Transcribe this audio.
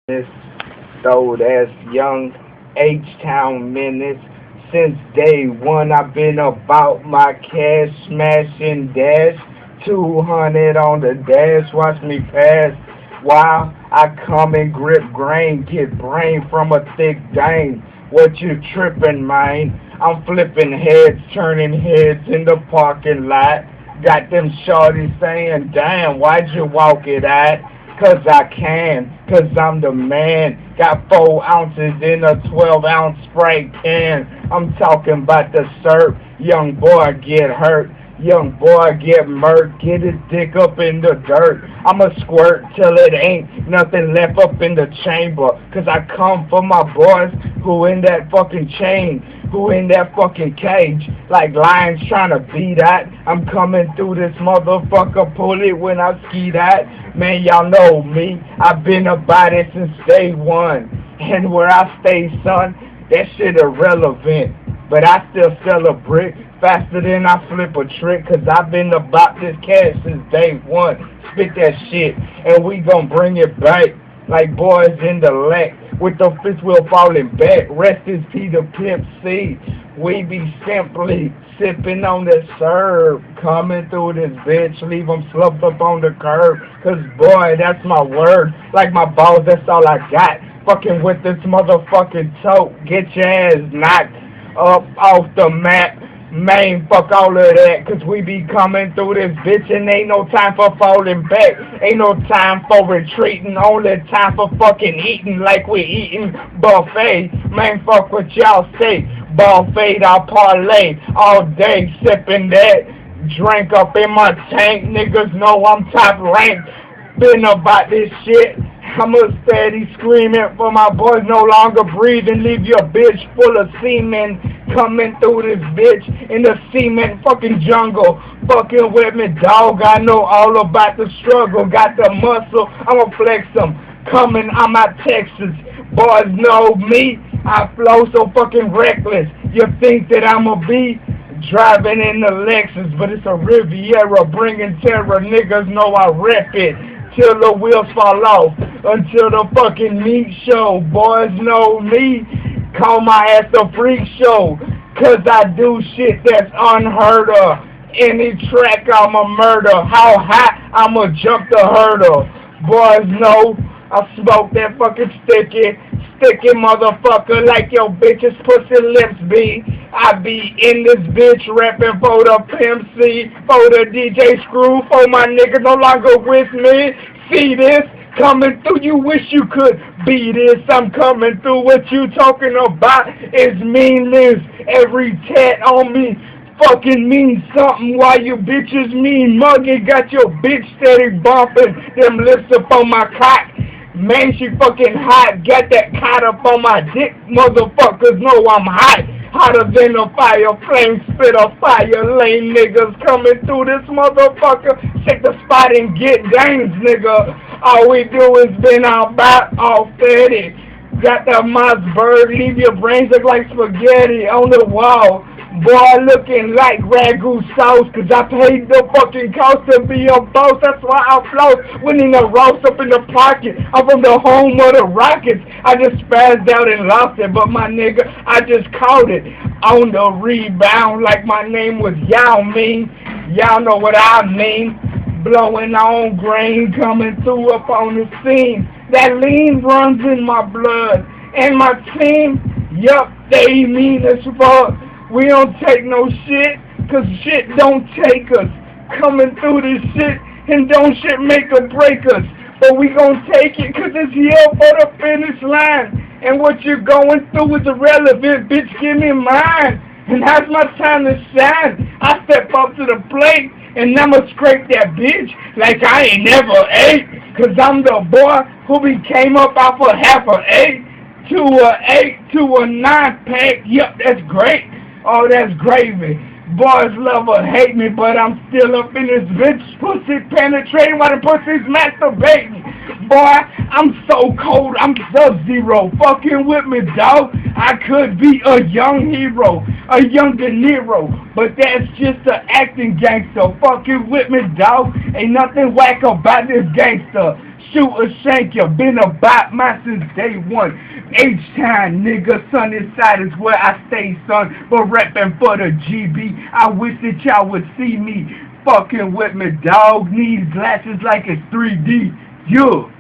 This so that's young H-Town Menace. Since day one, I've been about my cash, smashing dash. 200 on the dash, watch me pass. While I come and grip grain, get brain from a thick dame. What you tripping, man? I'm flipping heads, turning heads in the parking lot. Got them shorties saying, damn, why'd you walk it at? 'Cause I can, 'cause I'm the man. Got 4 ounces in a 12-ounce spray can. I'm talking about the syrup. Young boy get hurt. Young boy get murked. Get his dick up in the dirt. I'ma squirt till it ain't nothing left up in the chamber. 'Cause I come for my boys who in that fucking chain, who in that fucking cage, like lions trying to beat that. I'm coming through this motherfucker, pull it when I ski that. Man, y'all know me. I've been about it since day one. And where I stay, son, that shit irrelevant. But I still sell a brick faster than I flip a trick. 'Cause I've been about this cash since day one. Spit that shit, and we gon' bring it back like boys in the lake with the fifth wheel falling back. Rest is Peter Pimp C. We be simply sipping on the syrup, coming through this bitch, leave them slumped up on the curb. 'Cause boy, that's my word. Like my balls, that's all I got. Fucking with this motherfucking tote, get your ass knocked up off the map. Man, fuck all of that, 'cause we be coming through this bitch and ain't no time for falling back. Ain't no time for retreating, only time for fucking eating like we eating buffet. Man, fuck what y'all say. Buffet, I'll parlay all day sipping that. Drink up in my tank, niggas know I'm top ranked. Been about this shit. I'm a steady screaming for my boys no longer breathing. Leave your bitch full of semen. Coming through this bitch in the cement fucking jungle. Fucking with me, dog. I know all about the struggle. Got the muscle. I'ma flex them. Coming, I'm out Texas. Boys know me. I flow so fucking reckless. You think that I'ma be driving in the Lexus, but it's a Riviera bringing terror. Niggas know I rep it till the wheels fall off, until the fucking meat show. Boys know me, call my ass a freak show, 'cause I do shit that's unheard of. Any track I'ma murder, how high I'ma jump the hurdle. Boys know I smoke that fucking sticky motherfucker like your bitch's pussy lips be. I be in this bitch rapping for the Pimp C, for the DJ Screw, for my nigga no longer with me. See this? Coming through, you wish you could be this. I'm coming through, what you talking about is meanness. Every tat on me fucking means something, while you bitches mean muggy. Got your bitch steady bumping them lips up on my cock. Man, she fucking hot. Got that caught up on my dick. Motherfuckers know I'm hot. Hotter than a fire flame, spit a fire. Lame niggas coming through this motherfucker. Check the spot and get games, nigga. All we do is been about all 30. Got that Mossberg, leave your brains look like spaghetti on the wall. Boy, looking like ragu sauce, 'cause I paid the fucking cost to be a boss. That's why I float, winning a roast up in the pocket. I'm from the home of the Rockets. I just spazzed out and lost it, but my nigga, I just caught it on the rebound like my name was Yao Ming. Y'all know what I mean. Blowing on grain, coming through up on the scene. That lean runs in my blood. And my team, yup, they mean as fuck. We don't take no shit, 'cause shit don't take us. Coming through this shit, and don't shit make or break us. But we gon' take it, 'cause it's here for the finish line. And what you're going through is irrelevant, bitch, give me mine. And now's my time to shine. I step up to the plate, and I'ma scrape that bitch like I ain't never ate. 'Cause I'm the boy who became up off of half a 8 to a 8 to a 9 pack. Yup, that's great. Oh, that's gravy. Boys love or hate me, but I'm still up in this bitch. Pussy penetrating while the pussy's masturbating. Boy, I'm so cold, I'm Sub-Zero. Fucking with me, dog. I could be a young hero, a young De Niro, but that's just an acting gangster. Fucking with me, dog. Ain't nothing whack about this gangster. shoot or shank you. Been about mine since day one. H-Town, nigga, sun inside is where I stay, son. But reppin' for the GB, I wish that y'all would see me fucking with me, dog. Need glasses like it's 3D. Yeah.